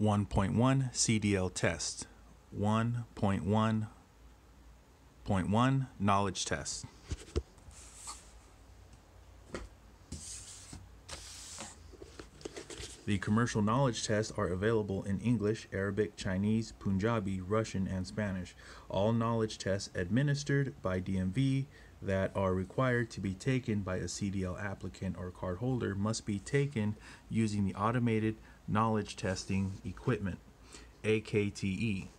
1.1 CDL test. 1.1.1 knowledge test. The commercial knowledge tests are available in English, Arabic, Chinese, Punjabi, Russian, and Spanish. All knowledge tests administered by DMV that are required to be taken by a CDL applicant or cardholder must be taken using the automated knowledge testing equipment, AKTE.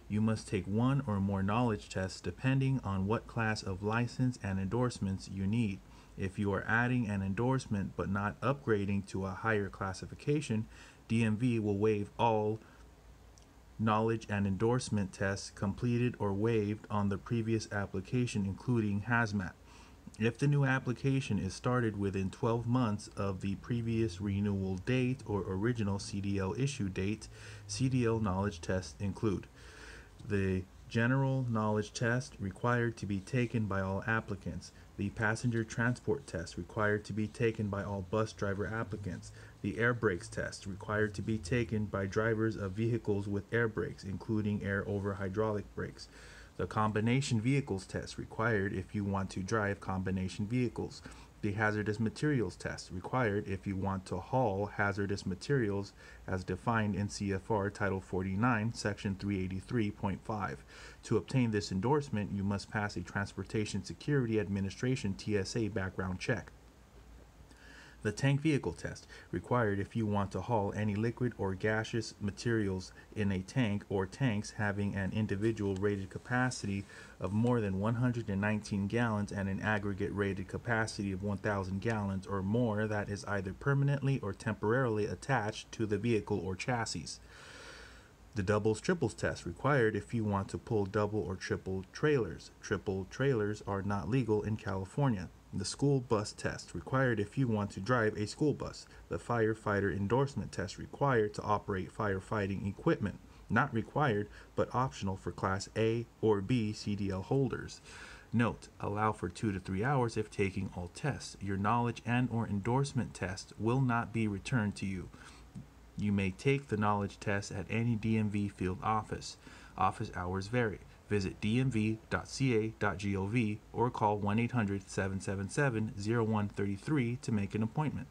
You must take one or more knowledge tests depending on what class of license and endorsements you need. If you are adding an endorsement but not upgrading to a higher classification, DMV will waive all knowledge and endorsement tests completed or waived on the previous application, including hazmat. If the new application is started within 12 months of the previous renewal date or original CDL issue date, CDL knowledge tests include the general knowledge test required to be taken by all applicants, the passenger transport test required to be taken by all bus driver applicants, the air brakes test required to be taken by drivers of vehicles with air brakes, including air over hydraulic brakes, the combination vehicles test required if you want to drive combination vehicles, the hazardous materials test required if you want to haul hazardous materials as defined in CFR Title 49, Section 383.5. To obtain this endorsement, you must pass a Transportation Security Administration TSA background check. The tank vehicle test, required if you want to haul any liquid or gaseous materials in a tank or tanks having an individual rated capacity of more than 119 gallons and an aggregate rated capacity of 1,000 gallons or more that is either permanently or temporarily attached to the vehicle or chassis. The doubles triples test, required if you want to pull double or triple trailers. Triple trailers are not legal in California. The school bus test, required if you want to drive a school bus. The firefighter endorsement test, required to operate firefighting equipment. Not required, but optional for Class A or B CDL holders. Note, allow for 2 to 3 hours if taking all tests. Your knowledge and or endorsement test will not be returned to you. You may take the knowledge test at any DMV field office. Office hours vary. Visit dmv.ca.gov or call 1-800-777-0133 to make an appointment.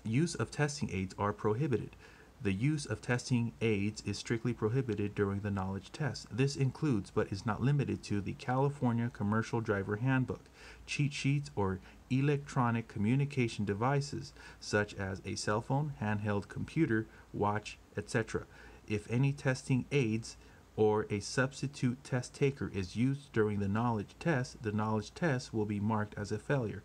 Use of testing aids are prohibited. The use of testing aids is strictly prohibited during the knowledge test. This includes, but is not limited to, the California Commercial Driver Handbook, cheat sheets, or electronic communication devices such as a cell phone, handheld computer, watch, etc. If any testing aids or a substitute test taker is used during the knowledge test will be marked as a failure.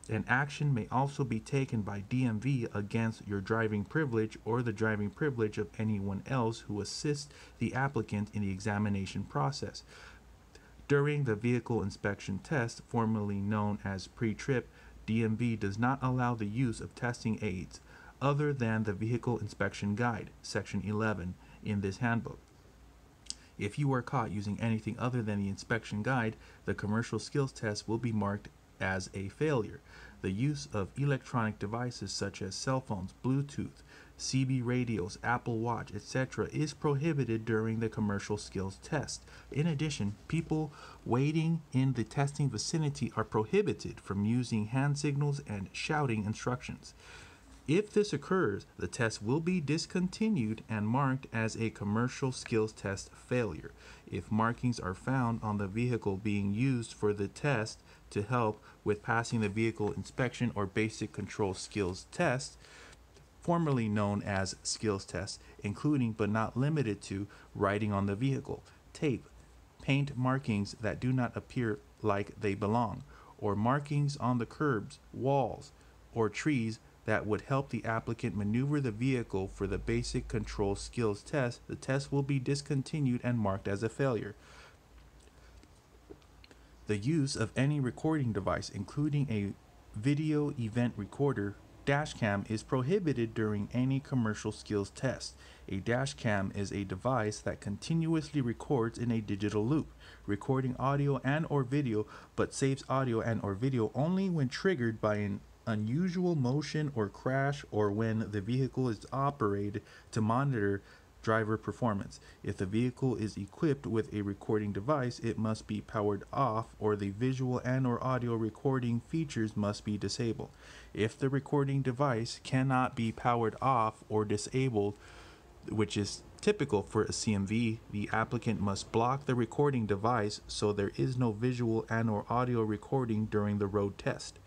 An action may also be taken by DMV against your driving privilege or the driving privilege of anyone else who assists the applicant in the examination process. During the vehicle inspection test, formerly known as pre-trip, DMV does not allow the use of testing aids other than the Vehicle Inspection Guide, Section 11, in this handbook. If you are caught using anything other than the inspection guide, the commercial skills test will be marked as a failure. The use of electronic devices such as cell phones, Bluetooth, CB radios, Apple Watch, etc. is prohibited during the commercial skills test. In addition, people waiting in the testing vicinity are prohibited from using hand signals and shouting instructions. If this occurs, the test will be discontinued and marked as a commercial skills test failure. If markings are found on the vehicle being used for the test to help with passing the vehicle inspection or basic control skills test, formerly known as skills test, including but not limited to writing on the vehicle, tape, paint markings that do not appear like they belong, or markings on the curbs, walls, or trees that would help the applicant maneuver the vehicle for the basic control skills test, the test will be discontinued and marked as a failure. The use of any recording device, including a video event recorder, dash cam, is prohibited during any commercial skills test. A dash cam is a device that continuously records in a digital loop, recording audio and or video, but saves audio and or video only when triggered by an unusual motion or crash, or when the vehicle is operated to monitor driver performance. If the vehicle is equipped with a recording device, it must be powered off, or the visual and or audio recording features must be disabled. If the recording device cannot be powered off or disabled, which is typical for a CMV, the applicant must block the recording device so there is no visual and or audio recording during the road test.